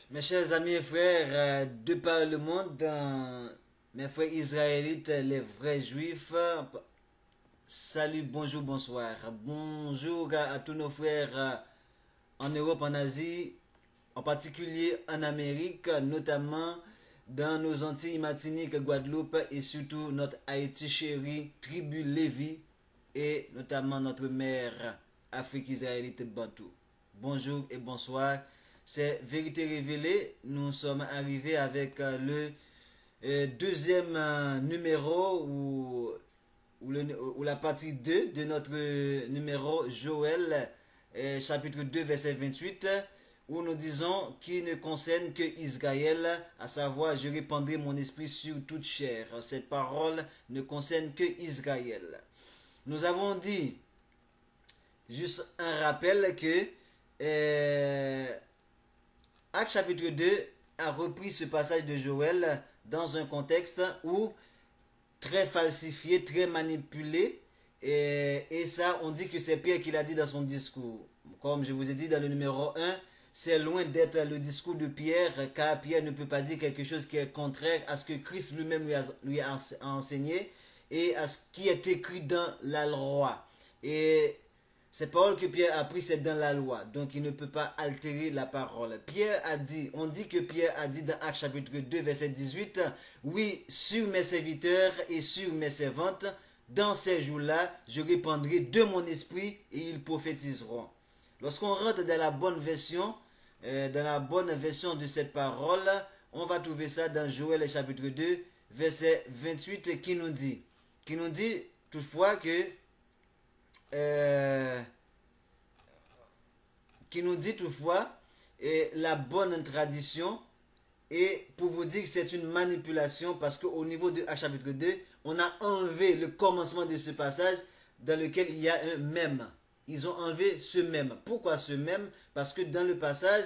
Mes chers amis et frères, de par le monde, mes frères israélites, les vrais juifs, salut, bonjour, bonsoir. Bonjour à tous nos frères en Europe, en Asie, en particulier en Amérique, notamment dans nos Antilles, Martinique, Guadeloupe et surtout notre Haïti chérie, tribu Lévi et notamment notre mère Afrique israélite Bantou. Bonjour et bonsoir. C'est Vérité Révélée. Nous sommes arrivés avec le deuxième numéro ou la partie 2 de notre numéro Joël, chapitre 2, verset 28, où nous disons qu'il ne concerne que Israël, à savoir je répandrai mon esprit sur toute chair. Cette parole ne concerne que Israël. Nous avons dit, juste un rappel, que Acte chapitre 2 a repris ce passage de Joël dans un contexte où très falsifié, très manipulé. Et ça, on dit que c'est Pierre qui l'a dit dans son discours. Comme je vous ai dit dans le numéro 1, c'est loin d'être le discours de Pierre, car Pierre ne peut pas dire quelque chose qui est contraire à ce que Christ lui-même lui a enseigné et à ce qui est écrit dans la loi. Et ces paroles que Pierre a prises, c'est dans la loi. Donc, il ne peut pas altérer la parole. Pierre a dit, on dit que Pierre a dit dans Actes chapitre 2, verset 18, « Oui, sur mes serviteurs et sur mes servantes, dans ces jours-là, je répandrai de mon esprit et ils prophétiseront. » Lorsqu'on rentre dans la bonne version de cette parole, on va trouver ça dans Joël chapitre 2, verset 28, qui nous dit toutefois que la bonne tradition, et pour vous dire que c'est une manipulation parce qu'au niveau de Acte chapitre 2, on a enlevé le commencement de ce passage dans lequel il y a un même. Ils ont enlevé ce même. Pourquoi ce même? Parce que dans le passage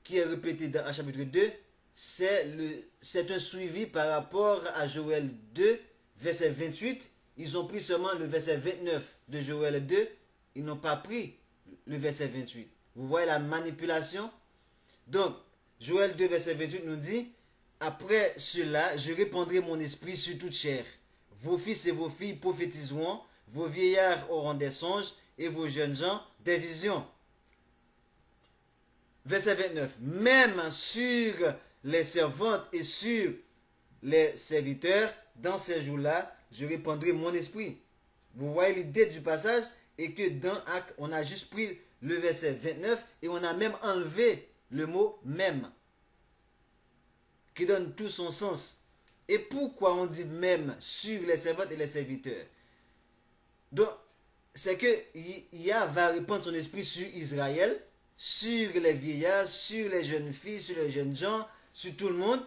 qui est répété dans Acte chapitre 2, c'est un suivi par rapport à Joël 2, verset 28. Ils ont pris seulement le verset 29 de Joël 2. Ils n'ont pas pris le verset 28. Vous voyez la manipulation? Donc, Joël 2, verset 28 nous dit, « Après cela, je répandrai mon esprit sur toute chair. Vos fils et vos filles prophétiseront, vos vieillards auront des songes, et vos jeunes gens des visions. » Verset 29. « Même sur les servantes et sur les serviteurs, dans ces jours-là, je répandrai mon esprit. » Vous voyez l'idée du passage, et que dans Acte, on a juste pris le verset 29 et on a même enlevé le mot même, qui donne tout son sens. Et pourquoi on dit même sur les servantes et les serviteurs? Donc, c'est que Yah va répandre son esprit sur Israël, sur les vieillards, sur les jeunes filles, sur les jeunes gens, sur tout le monde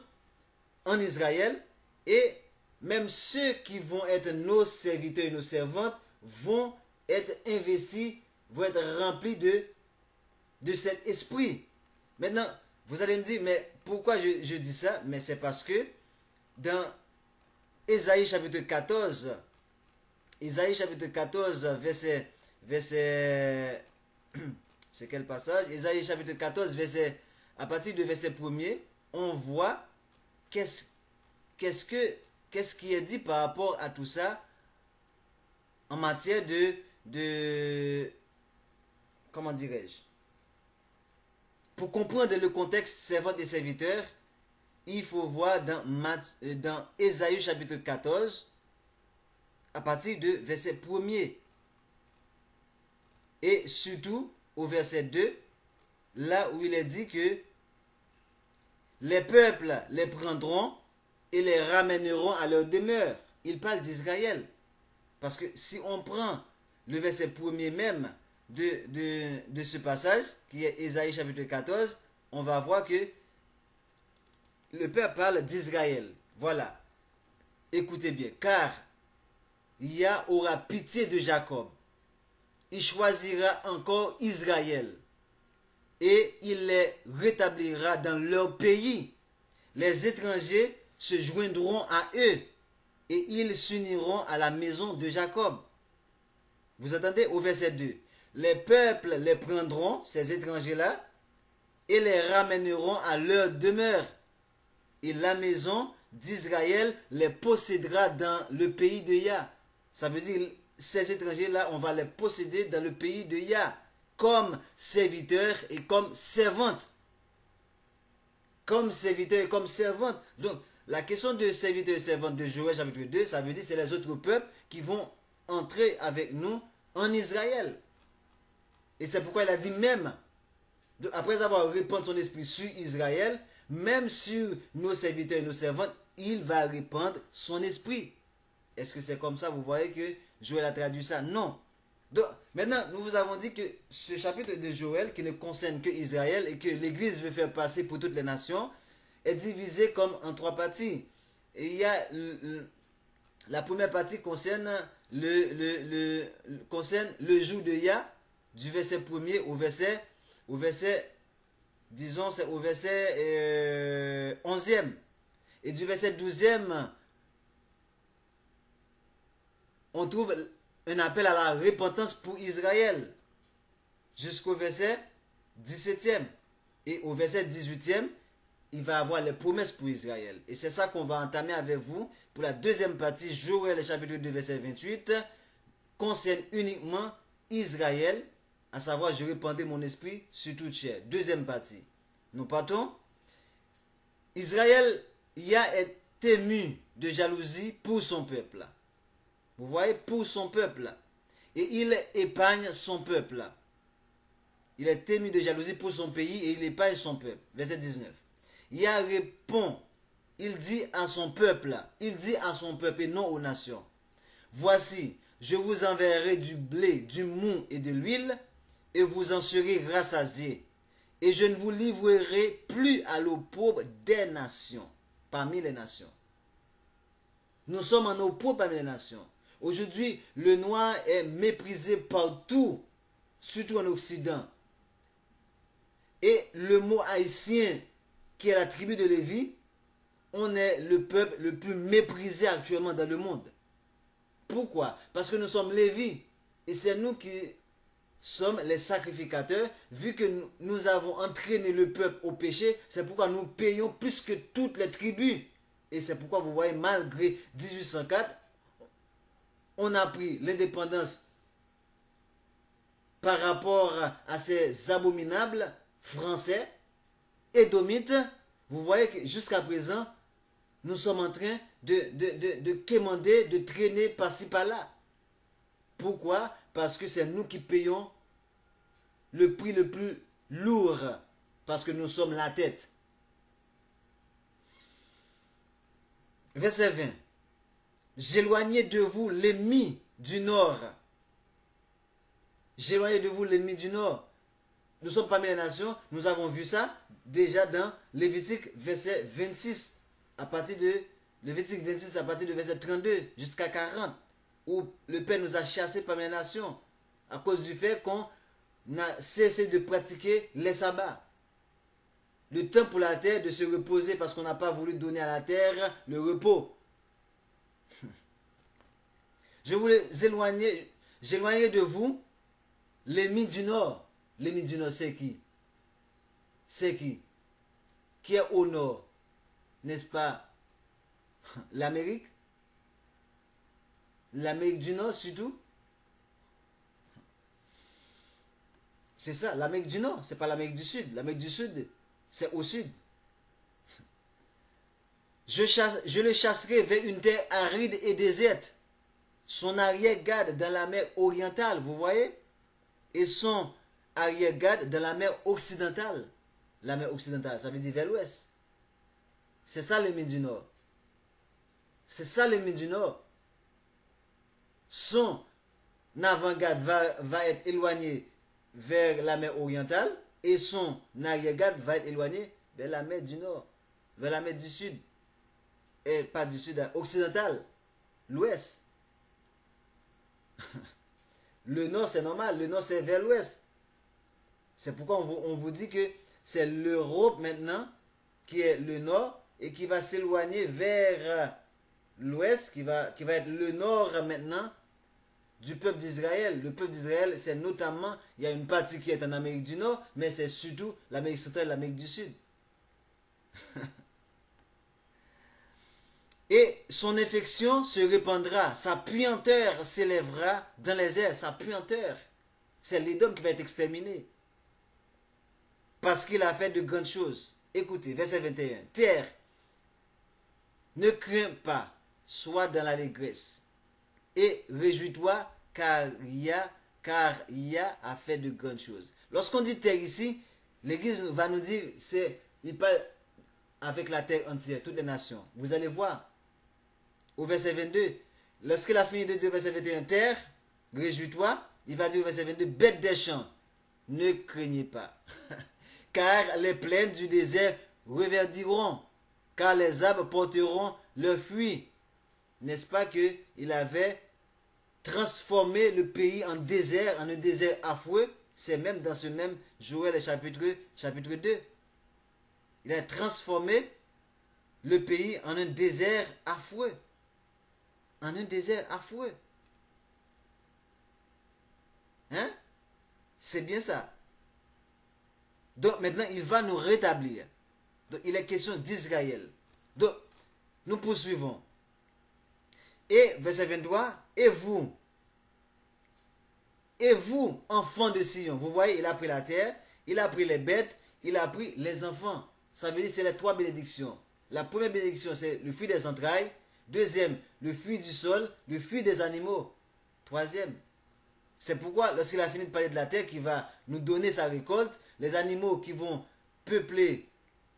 en Israël. Et même ceux qui vont être nos serviteurs et nos servantes vont être investis, vont être remplis de cet esprit. Maintenant, vous allez me dire, mais pourquoi je dis ça? Mais c'est parce que dans Ésaïe chapitre 14, verset c'est quel passage? Ésaïe chapitre 14, à partir de verset 1er, on voit qu'est-ce qui est dit par rapport à tout ça en matière de comment dirais-je? Pour comprendre le contexte servante et serviteur, il faut voir dans Ésaïe chapitre 14, à partir de verset 1er. Et surtout au verset 2, là où il est dit que les peuples les prendront et les ramèneront à leur demeure. Il parle d'Israël. Parce que si on prend le verset 1er même de ce passage, qui est Ésaïe chapitre 14, on va voir que le peuple parle d'Israël. Voilà. Écoutez bien. Car Yah aura pitié de Jacob. Il choisira encore Israël. Et il les rétablira dans leur pays. Les étrangers se joindront à eux. Et ils s'uniront à la maison de Jacob. Vous entendez au verset 2. Les peuples les prendront, ces étrangers-là, et les ramèneront à leur demeure. Et la maison d'Israël les possédera dans le pays de Yah. Ça veut dire, ces étrangers-là, on va les posséder dans le pays de Yah, comme serviteurs et comme servantes. Comme serviteurs et comme servantes. Donc, la question de serviteurs et servantes de Joël chapitre 2, ça veut dire c'est les autres peuples qui vont entrer avec nous en Israël. Et c'est pourquoi il a dit même, après avoir répandu son esprit sur Israël, même sur nos serviteurs et nos servantes, il va répandre son esprit. Est-ce que c'est comme ça? Vous voyez que Joël a traduit ça? Non. Donc, maintenant, nous vous avons dit que ce chapitre de Joël, qui ne concerne que Israël et que l'Église veut faire passer pour toutes les nations, est divisé comme en trois parties. Et il y a la première partie concerne concerne le jour de Yah, du verset 1er au verset disons, c'est au verset 11e. Et du verset 12e, on trouve un appel à la repentance pour Israël. Jusqu'au verset 17e. Et au verset 18e, il va avoir les promesses pour Israël. Et c'est ça qu'on va entamer avec vous pour la deuxième partie. Joël chapitre 2, verset 28, concerne uniquement Israël. À savoir, je répandrai mon esprit sur toute chair. Deuxième partie. Nous partons. Israël est ému de jalousie pour son peuple. Vous voyez, pour son peuple. Et il épargne son peuple. Il est ému de jalousie pour son pays et il épargne son peuple. Verset 19. Yah répond. Il dit à son peuple et non aux nations. Voici, je vous enverrai du blé, du mou et de l'huile, et vous en serez rassasiés. Et je ne vous livrerai plus à l'opprobre des nations, parmi les nations. Nous sommes en opprobre parmi les nations. Aujourd'hui, le noir est méprisé partout, surtout en Occident. Et le mot haïtien, qui est la tribu de Lévi, on est le peuple le plus méprisé actuellement dans le monde. Pourquoi? Parce que nous sommes Lévi. Et c'est nous qui sommes les sacrificateurs. Vu que nous avons entraîné le peuple au péché, c'est pourquoi nous payons plus que toutes les tribus. Et c'est pourquoi vous voyez, malgré 1804, on a pris l'indépendance par rapport à ces abominables français, édomites. Vous voyez que jusqu'à présent, nous sommes en train de quémander, de traîner par-ci par-là. Pourquoi? Parce que c'est nous qui payons le prix le plus lourd. Parce que nous sommes la tête. Verset 20. J'éloignai de vous l'ennemi du nord. J'éloignai de vous l'ennemi du nord. Nous sommes parmi les nations. Nous avons vu ça déjà dans Lévitique verset 26. À partir de Lévitique 26 à partir de verset 32 jusqu'à 40. Où le Père nous a chassés parmi les nations. À cause du fait qu'on a cessé de pratiquer les sabbats. Le temps pour la terre de se reposer parce qu'on n'a pas voulu donner à la terre le repos. Je voulais j'éloigner de vous l'ennemi du nord. L'ennemi du nord, c'est qui? C'est qui? Qui est au nord? N'est-ce pas l'Amérique? L'Amérique du Nord surtout? C'est ça, l'Amérique du Nord, c'est pas l'Amérique du Sud. L'Amérique du Sud, c'est au sud. Je le chasserai vers une terre aride et déserte. Son arrière-garde dans la mer orientale, vous voyez? Et son arrière-garde dans la mer occidentale. La mer occidentale, ça veut dire vers l'ouest. C'est ça l'ennemi du Nord. C'est ça l'ennemi du Nord. Son avant-garde va être éloigné vers la mer orientale et son arrière-garde va être éloigné vers la mer du Nord, vers la mer du Sud. Et pas du Sud, occidental, l'ouest. Le Nord, c'est normal, le Nord, c'est vers l'ouest. C'est pourquoi on vous dit que c'est l'Europe maintenant qui est le Nord et qui va s'éloigner vers l'ouest, qui va être le Nord maintenant, du peuple d'Israël. Le peuple d'Israël, c'est notamment, il y a une partie qui est en Amérique du Nord, mais c'est surtout l'Amérique centrale et l'Amérique du Sud. Et son infection se répandra, sa puanteur s'élèvera dans les airs, sa puanteur. C'est l'Édom qui va être exterminé. Parce qu'il a fait de grandes choses. Écoutez, verset 21. Terre, ne crains pas, sois dans l'allégresse. Et réjouis-toi, car Yah a fait de grandes choses. Lorsqu'on dit terre ici, l'Église va nous dire, il parle avec la terre entière, toutes les nations. Vous allez voir, au verset 22, lorsqu'il a fini de dire au verset 21, terre, réjouis-toi, il va dire au verset 22, bêtes des champs, ne craignez pas. Car les plaines du désert reverdiront, car les arbres porteront leurs fruits. N'est-ce pas qu'il avait transformé le pays en désert, en un désert affreux? C'est même dans ce même Joël chapitre 2. Il a transformé le pays en un désert affreux. En un désert affreux. Hein? C'est bien ça. Donc maintenant, il va nous rétablir. Donc il est question d'Israël. Donc, nous poursuivons. Et verset 23, et vous, enfants de Sion, vous voyez, il a pris la terre, il a pris les bêtes, il a pris les enfants. Ça veut dire c'est les 3 bénédictions. La première bénédiction, c'est le fruit des entrailles. Deuxième, le fruit du sol, le fruit des animaux. Troisième, c'est pourquoi lorsqu'il a fini de parler de la terre qui va nous donner sa récolte, les animaux qui vont peupler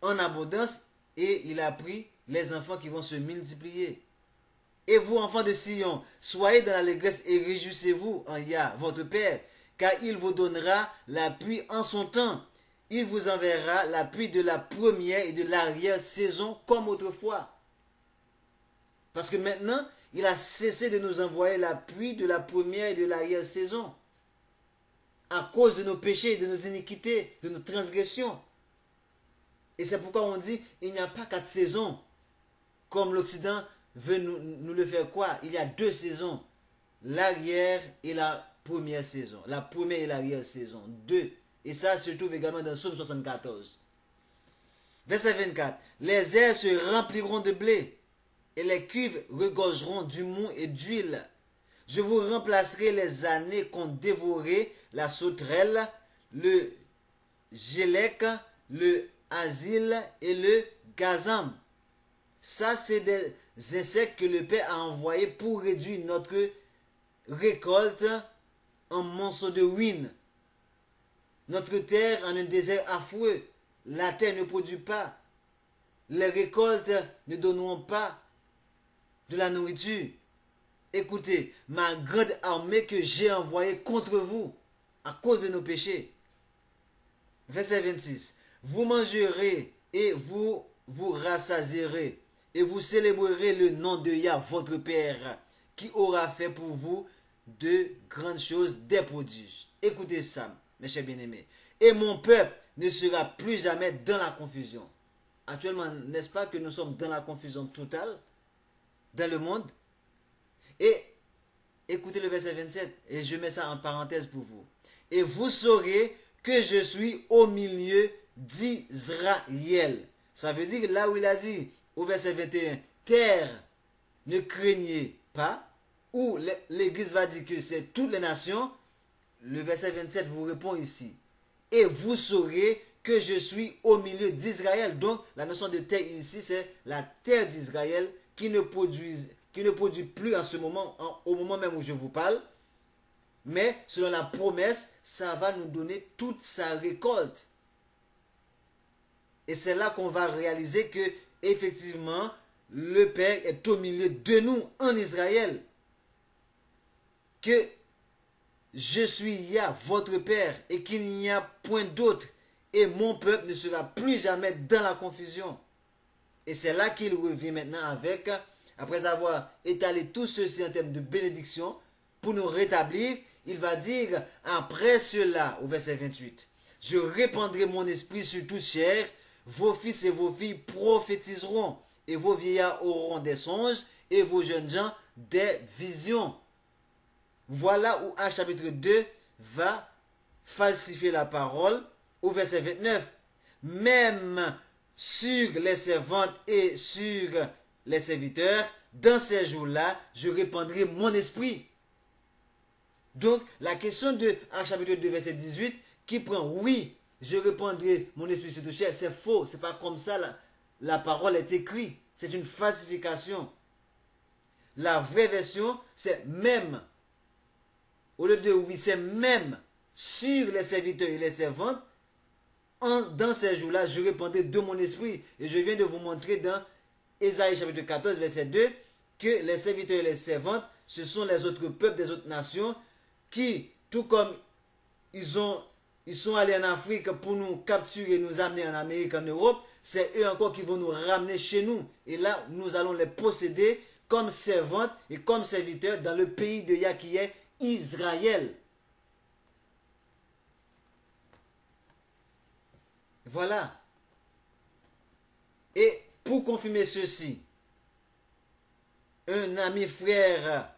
en abondance, et il a pris les enfants qui vont se multiplier. Et vous, enfants de Sion, soyez dans l'allégresse et réjouissez-vous en Yah, votre Père, car il vous donnera la pluie en son temps. Il vous enverra la pluie de la première et de l'arrière-saison comme autrefois. Parce que maintenant, il a cessé de nous envoyer la pluie de la première et de l'arrière-saison. À cause de nos péchés, de nos iniquités, de nos transgressions. Et c'est pourquoi on dit, il n'y a pas 4 saisons. Comme l'Occident veut nous le faire croire. Il y a 2 saisons. L'arrière et la première saison. La première et l'arrière-saison. 2. Et ça se trouve également dans Psaume 74. Verset 24. Les airs se rempliront de blé, et les cuves regorgeront du mou et d'huile. Je vous remplacerai les années qu'ont dévoré la sauterelle, le gélec, le asile et le gazam. Ça, c'est des insectes que le Père a envoyés pour réduire notre récolte en monceaux de ruines. Notre terre en un désert affreux. La terre ne produit pas. Les récoltes ne donneront pas de la nourriture. Écoutez, ma grande armée que j'ai envoyée contre vous à cause de nos péchés. Verset 26. Vous mangerez et vous vous rassasierez et vous célébrerez le nom de Yah, votre Père, qui aura fait pour vous de grandes choses, des prodiges. Écoutez ça, mes chers bien-aimés. Et mon peuple ne sera plus jamais dans la confusion. Actuellement, n'est-ce pas que nous sommes dans la confusion totale dans le monde? Et écoutez le verset 27, et je mets ça en parenthèse pour vous. Et vous saurez que je suis au milieu d'Israël. Ça veut dire là où il a dit au verset 21, terre, ne craignez pas, ou l'Église va dire que c'est toutes les nations, le verset 27 vous répond ici. Et vous saurez que je suis au milieu d'Israël. Donc la notion de terre ici, c'est la terre d'Israël qui ne produit plus en ce moment, au moment même où je vous parle. Mais selon la promesse, ça va nous donner toute sa récolte. Et c'est là qu'on va réaliser que effectivement, le Père est au milieu de nous en Israël. Que je suis Yah, votre Père, et qu'il n'y a point d'autre. Et mon peuple ne sera plus jamais dans la confusion. Et c'est là qu'il revient maintenant avec, après avoir étalé tout ceci en termes de bénédiction, pour nous rétablir, il va dire, après cela, au verset 28, je répandrai mon esprit sur toute chair, vos fils et vos filles prophétiseront, et vos vieillards auront des songes, et vos jeunes gens des visions. Voilà où Actes chapitre 2 va falsifier la parole au verset 29. Même sur les servantes et sur les serviteurs, dans ces jours-là, je répandrai mon esprit. Donc, la question de Actes chapitre 2 verset 18, qui prend oui, je répandrai mon esprit sur tout chair, c'est faux, c'est pas comme ça la parole est écrite. C'est une falsification. La vraie version, c'est même. Au lieu de oui, c'est même sur les serviteurs et les servantes. Dans ces jours-là, je répandrai de mon esprit. Et je viens de vous montrer dans Ésaïe chapitre 14, verset 2, que les serviteurs et les servantes, ce sont les autres peuples des autres nations qui, tout comme ils sont allés en Afrique pour nous capturer et nous amener en Amérique, en Europe, c'est eux encore qui vont nous ramener chez nous. Et là, nous allons les posséder comme servantes et comme serviteurs dans le pays de Yah qui est Israël. Voilà. Et pour confirmer ceci, un ami frère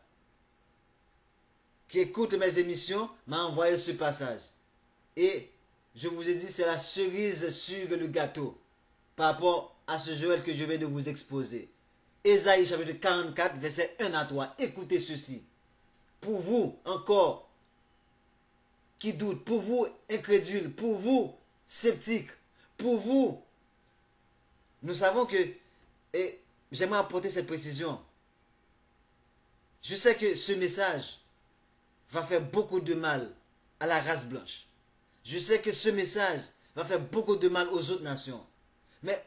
qui écoute mes émissions m'a envoyé ce passage. Et je vous ai dit, c'est la cerise sur le gâteau par rapport à ce Joël que je viens de vous exposer. Ésaïe chapitre 44, verset 1 à 3. Écoutez ceci. Pour vous encore qui doutent, pour vous incrédules, pour vous sceptiques, pour vous, nous savons que, et j'aimerais apporter cette précision, je sais que ce message va faire beaucoup de mal à la race blanche. Je sais que ce message va faire beaucoup de mal aux autres nations. Mais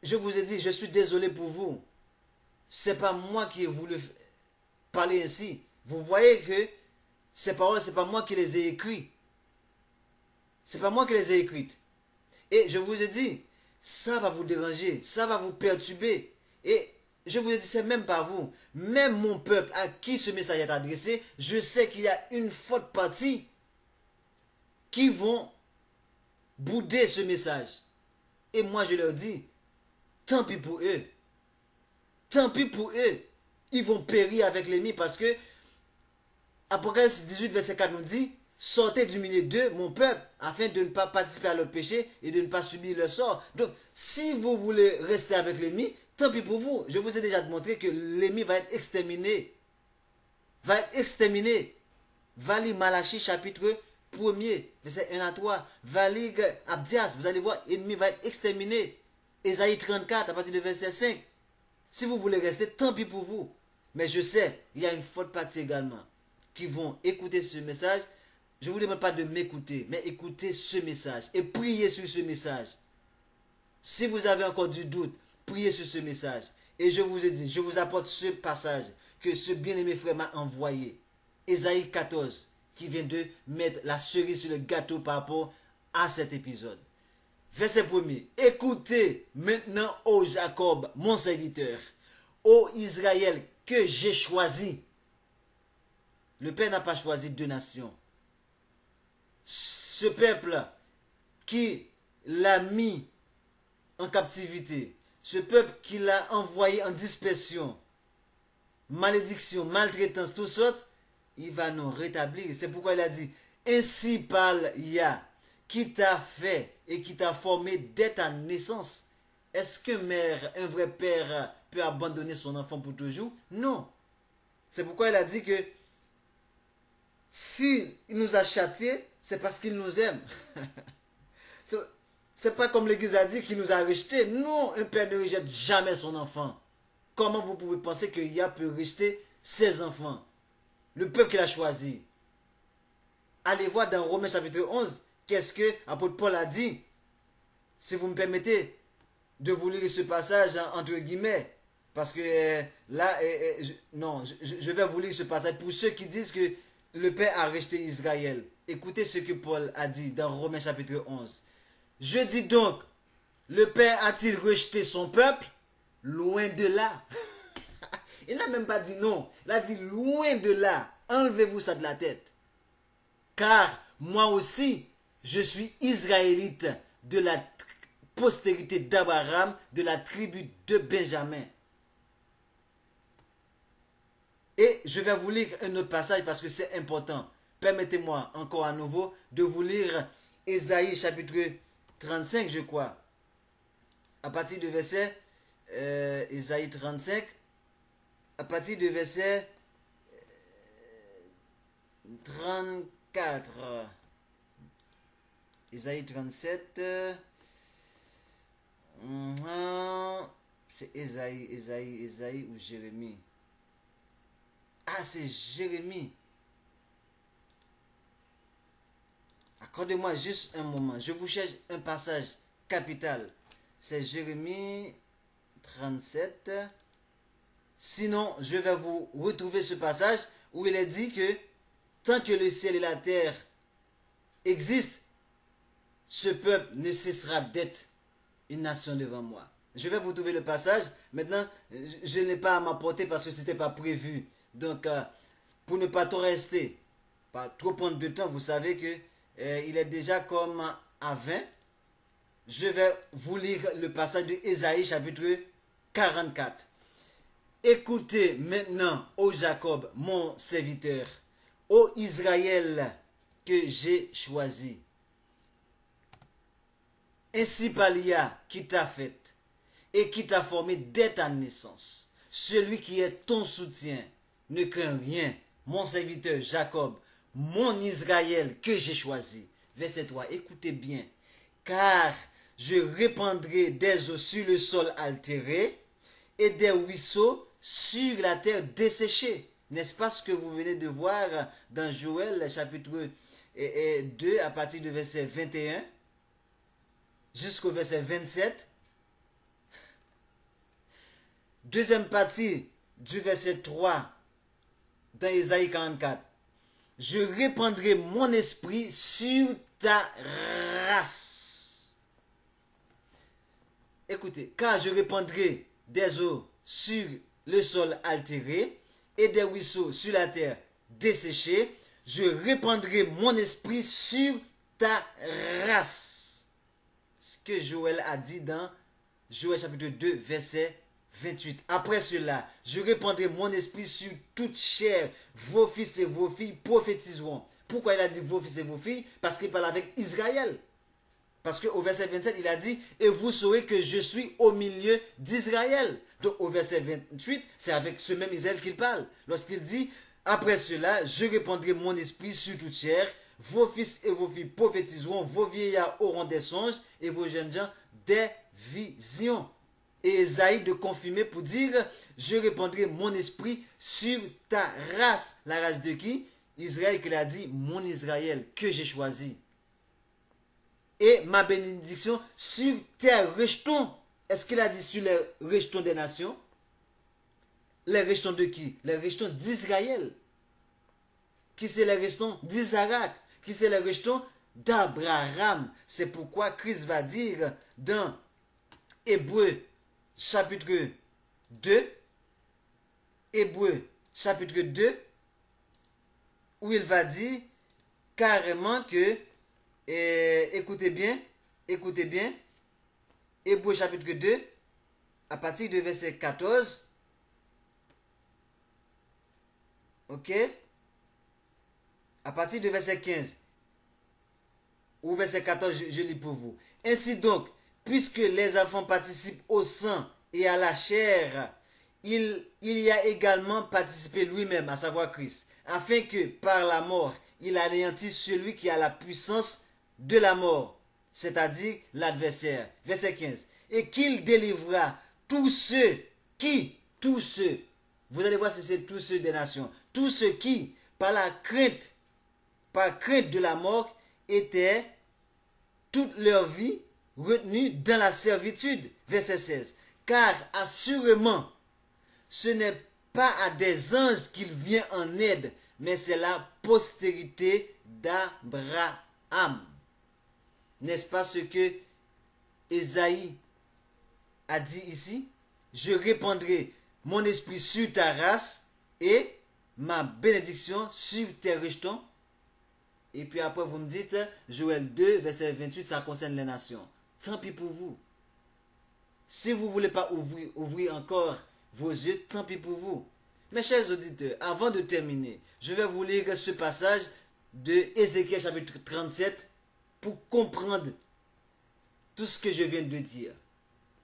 je vous ai dit, je suis désolé pour vous. Ce n'est pas moi qui ai voulu parler ainsi. Vous voyez que ces paroles, ce n'est pas moi qui les ai écrites. Ce n'est pas moi qui les ai écrites. Et je vous ai dit, ça va vous déranger, ça va vous perturber. Et je vous ai dit, c'est même pas vous. Même mon peuple à qui ce message est adressé, je sais qu'il y a une forte partie qui vont bouder ce message. Et moi, je leur dis, tant pis pour eux. Tant pis pour eux. Ils vont périr avec l'ennemi parce que Apocalypse 18, verset 4 nous dit, sortez du milieu d'eux, mon peuple, afin de ne pas participer à leur péché et de ne pas subir leur sort. Donc, si vous voulez rester avec l'ennemi, tant pis pour vous. Je vous ai déjà montré que l'ennemi va être exterminé. Va être exterminé. Va lire Malachie chapitre 1er, verset 1 à 3. Va lire Abdias, vous allez voir, l'ennemi va être exterminé. Ésaïe 34, à partir de verset 5. Si vous voulez rester, tant pis pour vous. Mais je sais, il y a une forte partie également qui vont écouter ce message. Je ne vous demande pas de m'écouter, mais écoutez ce message et priez sur ce message. Si vous avez encore du doute, priez sur ce message. Et je vous ai dit, je vous apporte ce passage que ce bien-aimé frère m'a envoyé. Ésaïe 14, qui vient de mettre la cerise sur le gâteau par rapport à cet épisode. Verset 1er. Écoutez maintenant, ô Jacob, mon serviteur, ô Israël, que j'ai choisi. Le Père n'a pas choisi deux nations. Ce peuple qui l'a mis en captivité, ce peuple qui l'a envoyé en dispersion, malédiction, maltraitance, tout ça, il va nous rétablir. C'est pourquoi il a dit, ainsi parle Yah, qui t'a fait et qui t'a formé dès ta naissance. Est-ce qu'un mère, un vrai père peut abandonner son enfant pour toujours? Non. C'est pourquoi il a dit que s'il nous a châtiés, c'est parce qu'il nous aime. C'est pas comme l'Église a dit qu'il nous a rejetés. Non, un père ne rejette jamais son enfant. Comment vous pouvez penser que Yah peut rejeter ses enfants? Le peuple qu'il a choisi. Allez voir dans Romains chapitre 11, qu'est-ce que l'apôtre Paul a dit? Si vous me permettez de vous lire ce passage entre guillemets, parce que là, je vais vous lire ce passage pour ceux qui disent que le Père a rejeté Israël. Écoutez ce que Paul a dit dans Romains chapitre 11. Je dis donc, le Père a-t-il rejeté son peuple? Loin de là. Il n'a même pas dit non. Il a dit loin de là. Enlevez-vous ça de la tête. Car moi aussi, je suis israélite de la postérité d'Abraham, de la tribu de Benjamin. Et je vais vous lire un autre passage parce que c'est important. Permettez-moi encore à nouveau de vous lire Ésaïe chapitre 35, je crois. À partir du verset Ésaïe 35, à partir du verset 34. Ésaïe 37. C'est Ésaïe ou Jérémie. Ah, c'est Jérémie. Accordez-moi juste un moment. Je vous cherche un passage capital. C'est Jérémie 37. Sinon, je vais vous retrouver ce passage où il est dit que tant que le ciel et la terre existent, ce peuple ne cessera d'être une nation devant moi. Je vais vous trouver le passage. Maintenant, je n'ai pas à m'apporter parce que ce n'était pas prévu. Donc, pour ne pas trop rester, pas trop prendre de temps, vous savez que il est déjà comme à 20. Je vais vous lire le passage de Ésaïe chapitre 44. Écoutez maintenant, ô Jacob, mon serviteur, ô Israël que j'ai choisi. Ainsi Palia qui t'a fait et qui t'a formé dès ta naissance. Celui qui est ton soutien, ne crains rien, mon serviteur Jacob, mon Israël que j'ai choisi. Verset 3, écoutez bien. Car je répandrai des eaux sur le sol altéré et des ruisseaux sur la terre desséchée. N'est-ce pas ce que vous venez de voir dans Joël chapitre 2 à partir du verset 21 jusqu'au verset 27. Deuxième partie du verset 3 dans Ésaïe 44. Je répandrai mon esprit sur ta race. Écoutez, car je répandrai des eaux sur le sol altéré et des ruisseaux sur la terre desséchée, je répandrai mon esprit sur ta race. Ce que Joël a dit dans Joël chapitre 2, verset 28. Après cela, je répandrai mon esprit sur toute chair. Vos fils et vos filles prophétiseront. Pourquoi il a dit vos fils et vos filles? Parce qu'il parle avec Israël. Parce qu'au verset 27, il a dit, et vous saurez que je suis au milieu d'Israël. Donc au verset 28, c'est avec ce même Israël qu'il parle. Lorsqu'il dit, après cela, je répandrai mon esprit sur toute chair. Vos fils et vos filles prophétiseront, vos vieillards auront des songes et vos jeunes gens des visions. Et Ésaïe de confirmer pour dire, je répandrai mon esprit sur ta race. La race de qui? Israël qu'il a dit, mon Israël que j'ai choisi. Et ma bénédiction sur tes rejetons. Est-ce qu'il a dit sur les rejetons des nations? Les rejetons de qui? Les rejetons d'Israël. Qui c'est les rejetons d'Isaac? Qui c'est les rejetons d'Abraham? C'est pourquoi Christ va dire dans Hébreux chapitre 2, Hébreux chapitre 2, où il va dire carrément que, écoutez bien, Hébreux chapitre 2, à partir du verset 14, ok, à partir du verset 15, ou verset 14, je lis pour vous. Ainsi donc, puisque les enfants participent au sang et à la chair, il y a également participé lui-même, à savoir Christ, afin que par la mort, il anéantisse celui qui a la puissance de la mort, c'est-à-dire l'adversaire. Verset 15. Et qu'il délivrera tous ceux, vous allez voir si c'est tous ceux des nations, tous ceux qui, par crainte de la mort, étaient toute leur vie retenus dans la servitude. Verset 16. Car assurément, ce n'est pas à des anges qu'il vient en aide, mais c'est la postérité d'Abraham. N'est-ce pas ce que Ésaïe a dit ici? Je répandrai mon esprit sur ta race et ma bénédiction sur tes rejetons. Et puis après vous me dites, Joël 2, verset 28, ça concerne les nations. Tant pis pour vous. Si vous ne voulez pas ouvrir encore vos yeux, tant pis pour vous. Mes chers auditeurs, avant de terminer, je vais vous lire ce passage de Ézéchiel chapitre 37 pour comprendre tout ce que je viens de dire.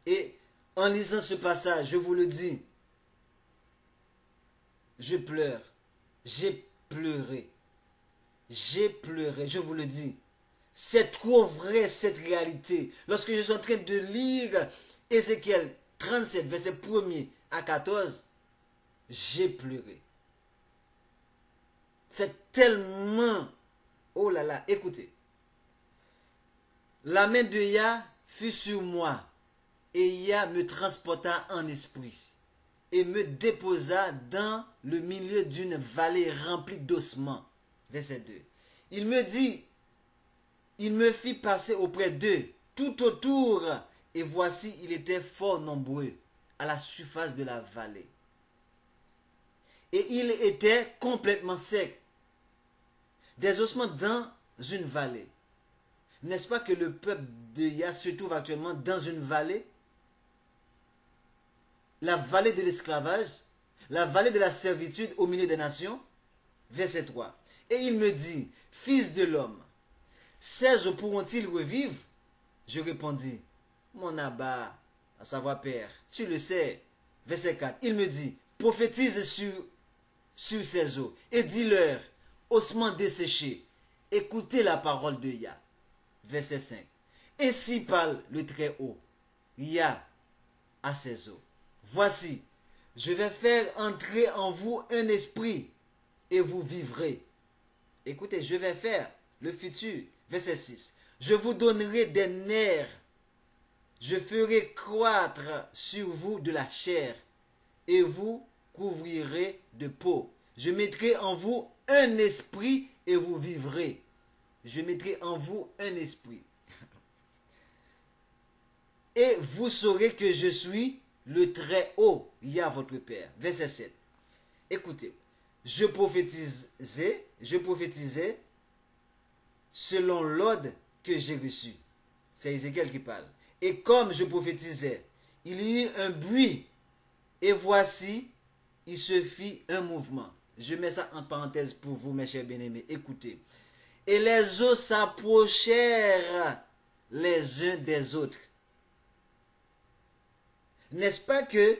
Et en lisant ce passage, je vous le dis, je pleure. J'ai pleuré. J'ai pleuré, je vous le dis. C'est trop vrai cette réalité. Lorsque je suis en train de lire Ézéchiel 37, verset 1er à 14, j'ai pleuré. C'est tellement... Oh là là, écoutez. La main de Yah fut sur moi, et Yah me transporta en esprit, et me déposa dans le milieu d'une vallée remplie d'ossements. Verset 2. Il me dit, il me fit passer auprès d'eux, tout autour, et voici, il était fort nombreux à la surface de la vallée. Et il était complètement sec. Des ossements dans une vallée. N'est-ce pas que le peuple de Yah se trouve actuellement dans une vallée? La vallée de l'esclavage, la vallée de la servitude au milieu des nations. Verset 3. Et il me dit, fils de l'homme, ces os pourront-ils revivre? Je répondis, mon Abba, à savoir Père, tu le sais. Verset 4. Il me dit, prophétise sur ces eaux et dis-leur, ossements desséchés, écoutez la parole de Yah. Verset 5. Ainsi parle le Très-Haut, Yah à ses eaux. Voici, je vais faire entrer en vous un esprit et vous vivrez. Écoutez, je vais faire le futur. Verset 6. Je vous donnerai des nerfs. Je ferai croître sur vous de la chair et vous couvrirez de peau. Je mettrai en vous un esprit et vous vivrez. Je mettrai en vous un esprit. Et vous saurez que je suis le Très-Haut, Yah votre Père. Verset 7. Écoutez, je prophétisais selon l'ordre que j'ai reçu. C'est Ézéchiel qui parle. Et comme je prophétisais, il y eut un bruit. Et voici, il se fit un mouvement. Je mets ça en parenthèse pour vous, mes chers bien-aimés. Écoutez. Et les eaux s'approchèrent les uns des autres. N'est-ce pas que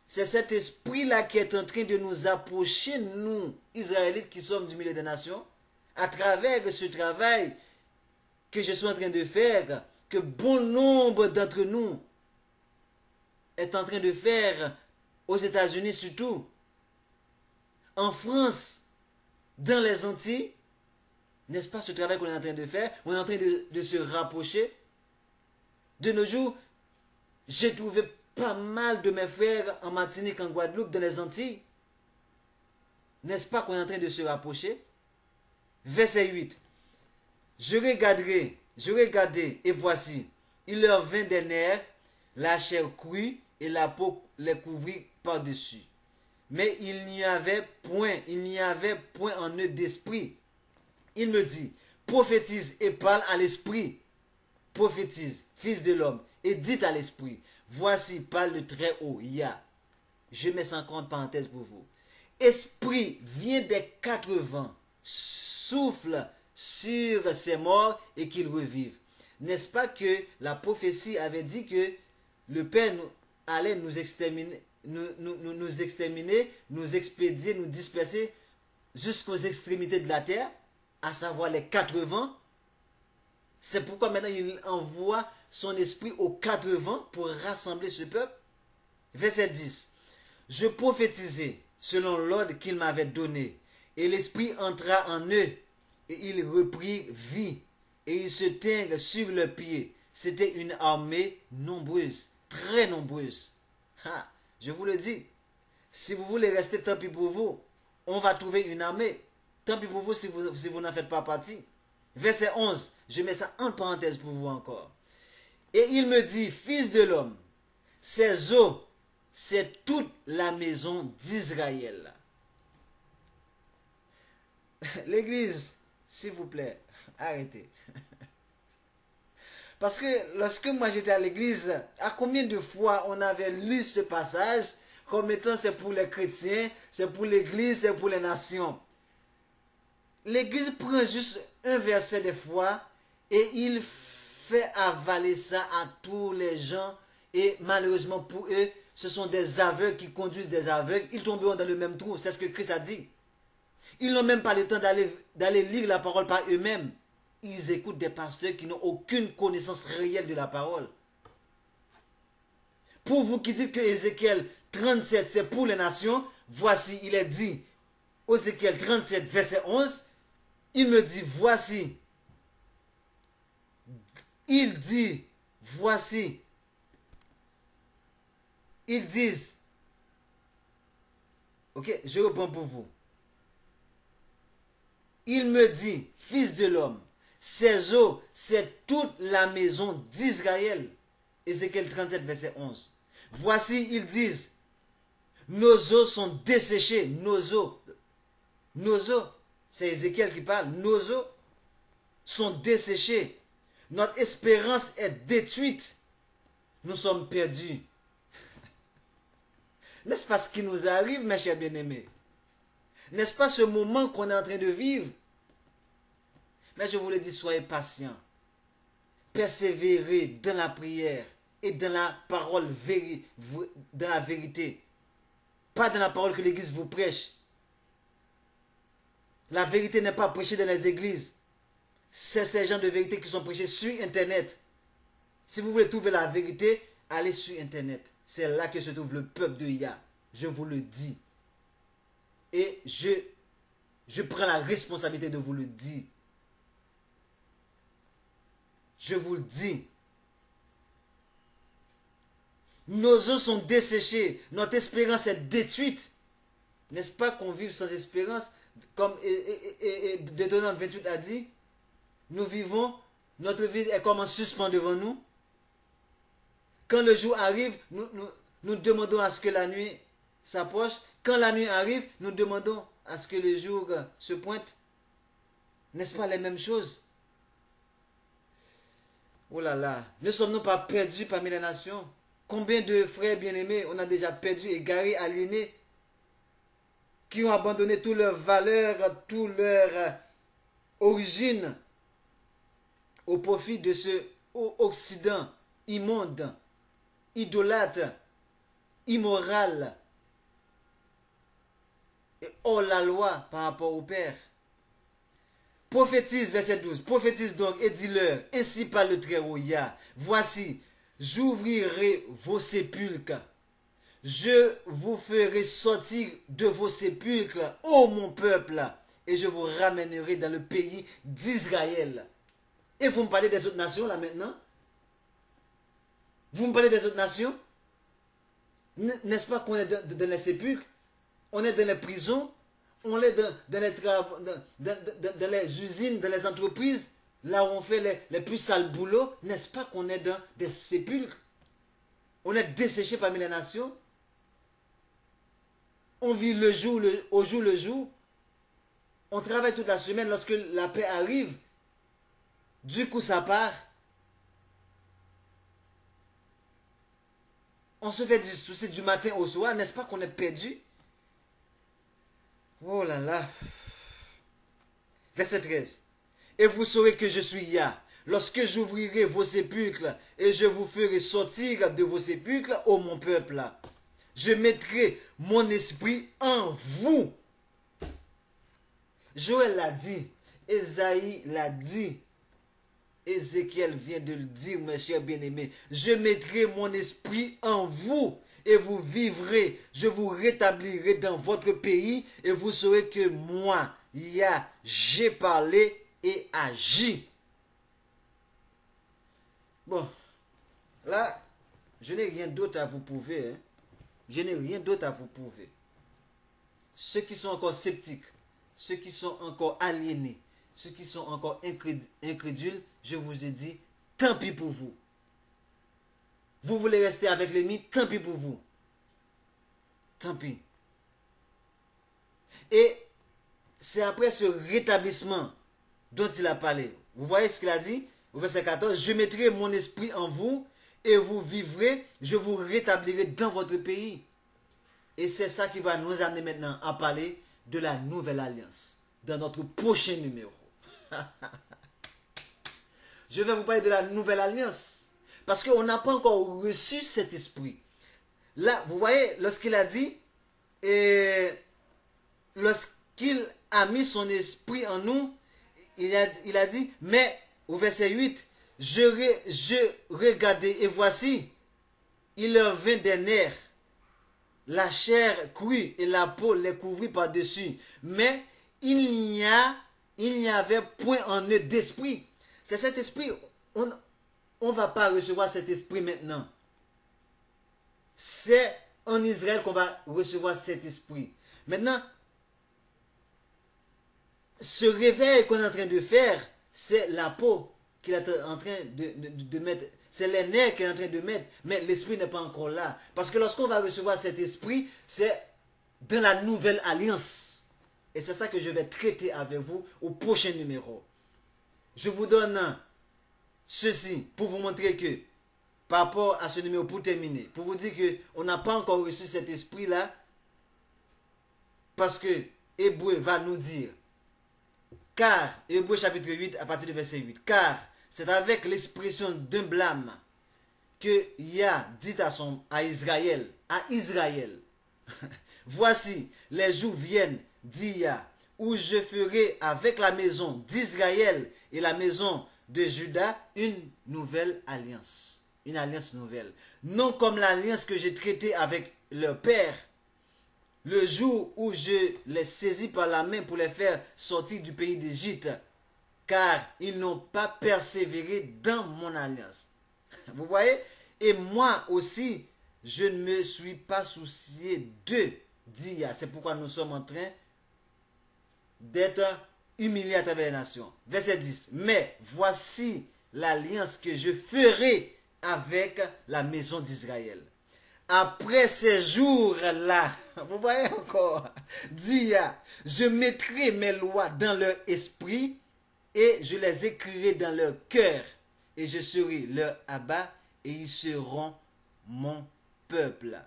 c'est cet esprit-là qui est en train de nous approcher, nous, Israélites qui sommes du milieu des nations, à travers ce travail que je suis en train de faire, que bon nombre d'entre nous est en train de faire aux États-Unis surtout, en France, dans les Antilles. N'est-ce pas ce travail qu'on est en train de faire? On est en train de se rapprocher. De nos jours, j'ai trouvé pas mal de mes frères en Martinique, en Guadeloupe, dans les Antilles. N'est-ce pas qu'on est en train de se rapprocher? Verset 8. Je regardai, et voici, il leur vint des nerfs, la chair crue, et la peau les couvrit par-dessus. Mais il n'y avait point en eux d'esprit. Il me dit, prophétise et parle à l'esprit. Prophétise, fils de l'homme, et dites à l'esprit, voici parle le Très-Haut, Yah. Je mets ça en parenthèse pour vous. Esprit vient des 4 vents, souffle sur ces morts et qu'ils revivent. N'est-ce pas que la prophétie avait dit que le Père allait nous exterminer, nous expédier, nous disperser jusqu'aux extrémités de la terre, à savoir les 4 vents. C'est pourquoi maintenant il envoie son esprit aux 4 vents pour rassembler ce peuple. Verset 10. Je prophétisai selon l'ordre qu'il m'avait donné, et l'esprit entra en eux, et ils reprirent vie, et ils se tinrent sur leurs pieds. C'était une armée nombreuse, très nombreuse. Ha, je vous le dis, si vous voulez rester, tant pis pour vous. On va trouver une armée. Tant pis pour vous si vous n'en faites pas partie. Verset 11, je mets ça en parenthèse pour vous encore. Et il me dit, fils de l'homme, ces eaux, c'est toute la maison d'Israël. L'église, s'il vous plaît, arrêtez. Parce que lorsque moi j'étais à l'église, à combien de fois on avait lu ce passage, comme étant c'est pour les chrétiens, c'est pour l'église, c'est pour les nations. L'église prend juste un verset des fois et il fait avaler ça à tous les gens. Et malheureusement pour eux, ce sont des aveugles qui conduisent des aveugles. Ils tomberont dans le même trou. C'est ce que Christ a dit. Ils n'ont même pas le temps d'aller lire la parole par eux-mêmes. Ils écoutent des pasteurs qui n'ont aucune connaissance réelle de la parole. Pour vous qui dites que Ézéchiel 37 c'est pour les nations, voici il est dit, Ézéchiel 37 verset 11, il me dit voici, il dit voici, ils disent, ok, je reprends pour vous. Il me dit, fils de l'homme, ces eaux, c'est toute la maison d'Israël. Ézéchiel 37, verset 11. Voici, ils disent, nos eaux sont desséchées. Nos eaux, c'est Ézéchiel qui parle. Nos eaux sont desséchées. Notre espérance est détruite. Nous sommes perdus. N'est-ce pas ce qui nous arrive, mes chers bien-aimés? N'est-ce pas ce moment qu'on est en train de vivre? Mais je vous le dis, soyez patients. Persévérez dans la prière et dans la parole dans la vérité. Pas dans la parole que l'église vous prêche. La vérité n'est pas prêchée dans les églises. C'est ces gens de vérité qui sont prêchés sur Internet. Si vous voulez trouver la vérité, allez sur Internet. C'est là que se trouve le peuple de Yah. Je vous le dis. Et je prends la responsabilité de vous le dire. Je vous le dis. Nos eaux sont desséchées. Notre espérance est détruite. N'est-ce pas qu'on vive sans espérance? Comme Deutéronome 28 a dit, nous vivons, notre vie est comme en suspens devant nous. Quand le jour arrive, nous demandons à ce que la nuit s'approche. Quand la nuit arrive, nous demandons à ce que le jour se pointe. N'est-ce pas les mêmes choses? Oh là là, ne sommes-nous pas perdus parmi les nations? Combien de frères bien-aimés on a déjà perdus, égarés, aliénés, qui ont abandonné toutes leurs valeurs, toute leur origine au profit de ce Occident immonde, idolâtre, immoral et hors la loi par rapport au Père. Prophétise, verset 12. Prophétise donc et dis-leur, ainsi parle le Très-Haut Yah. Voici, j'ouvrirai vos sépulcres. Je vous ferai sortir de vos sépulcres, ô mon peuple, et je vous ramènerai dans le pays d'Israël. Et vous me parlez des autres nations là maintenant? Vous me parlez des autres nations? N'est-ce pas qu'on est dans les sépulcres? On est dans les prisons? On est dans les usines, dans les entreprises, là où on fait les plus sales boulots. N'est-ce pas qu'on est dans des sépulcres? On est desséché parmi les nations. On vit le jour, au jour le jour. On travaille toute la semaine. Lorsque la paix arrive, du coup ça part. On se fait du souci du matin au soir. N'est-ce pas qu'on est perdu? Oh là là. Verset 13. Et vous saurez que je suis Yah, lorsque j'ouvrirai vos sépulcres et je vous ferai sortir de vos sépulcres, ô mon peuple. Je mettrai mon esprit en vous. Joël l'a dit. Ésaïe l'a dit. Ézéchiel vient de le dire, mes chers bien-aimés. Je mettrai mon esprit en vous. Et vous vivrez, je vous rétablirai dans votre pays, et vous saurez que moi, Yah, j'ai parlé et agi. Bon, là, je n'ai rien d'autre à vous prouver. Hein. Je n'ai rien d'autre à vous prouver. Ceux qui sont encore sceptiques, ceux qui sont encore aliénés, ceux qui sont encore incrédules, je vous ai dit, tant pis pour vous. Vous voulez rester avec l'ennemi, tant pis pour vous. Tant pis. Et c'est après ce rétablissement dont il a parlé. Vous voyez ce qu'il a dit au verset 14. Je mettrai mon esprit en vous et vous vivrez. Je vous rétablirai dans votre pays. Et c'est ça qui va nous amener maintenant à parler de la nouvelle alliance dans notre prochain numéro. Je vais vous parler de la nouvelle alliance parce qu'on n'a pas encore reçu cet esprit. Là, vous voyez, lorsqu'il a dit, et lorsqu'il a mis son esprit en nous, il a dit, mais au verset 8, je regardais et voici, il leur vint des nerfs, la chair crue et la peau les couvrit par-dessus, mais il n'y avait point en eux d'esprit. C'est cet esprit, on ne va pas recevoir cet esprit maintenant. C'est en Israël qu'on va recevoir cet esprit. Maintenant, ce réveil qu'on est en train de faire, c'est la peau qu'il est en train de mettre. C'est les nerfs qu'il est en train de mettre. Mais l'esprit n'est pas encore là. Parce que lorsqu'on va recevoir cet esprit, c'est dans la nouvelle alliance. Et c'est ça que je vais traiter avec vous au prochain numéro. Je vous donne ceci pour vous montrer que, par rapport à ce numéro, pour terminer, pour vous dire qu'on n'a pas encore reçu cet esprit-là, parce que Hébreu va nous dire, car, Hébreu chapitre 8, à partir du verset 8, car c'est avec l'expression d'un blâme que Yah dit à Israël, voici, les jours viennent, dit Yah, où je ferai avec la maison d'Israël et la maison de Juda une nouvelle alliance. Une alliance nouvelle. Non comme l'alliance que j'ai traitée avec leur père, le jour où je les saisis par la main pour les faire sortir du pays d'Égypte, car ils n'ont pas persévéré dans mon alliance. Vous voyez? Et moi aussi, je ne me suis pas soucié d'eux, dit Yah. C'est pourquoi nous sommes en train d'être humiliés à travers les nations. Verset 10. Mais voici l'alliance que je ferai avec la maison d'Israël. Après ces jours-là, vous voyez encore, dit Yah, je mettrai mes lois dans leur esprit et je les écrirai dans leur cœur. Et je serai leur Abba et ils seront mon peuple.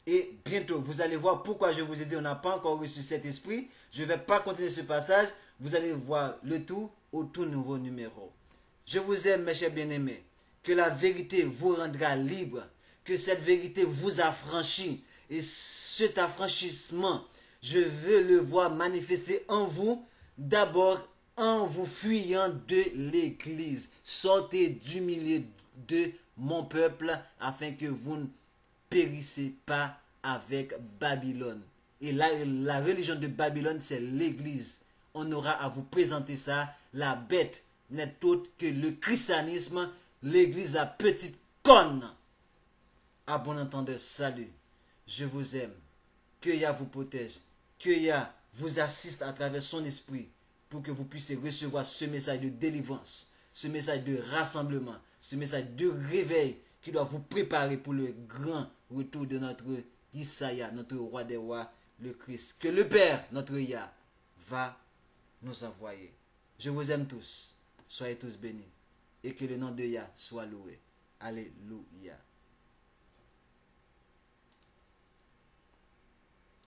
Et bientôt, vous allez voir pourquoi je vous ai dit on n'a pas encore reçu cet esprit. Je ne vais pas continuer ce passage. Vous allez voir le tout au tout nouveau numéro. Je vous aime, mes chers bien-aimés. Que la vérité vous rendra libre. Que cette vérité vous affranchit. Et cet affranchissement, je veux le voir manifester en vous. D'abord, en vous fuyant de l'église. Sortez du milieu de mon peuple afin que vous ne périssez pas avec Babylone. Et la religion de Babylone, c'est l'église. On aura à vous présenter ça. La bête n'est autre que le christianisme, l'église, la petite conne. À bon entendeur, salut. Je vous aime. Que Yah vous protège. Que Yah vous assiste à travers son esprit pour que vous puissiez recevoir ce message de délivrance, ce message de rassemblement, ce message de réveil qui doit vous préparer pour le grand retour de notre Isaïa, notre roi des rois, le Christ, que le Père, notre Yah, va nous envoyer. Je vous aime tous. Soyez tous bénis. Et que le nom de Yah soit loué. Alléluia.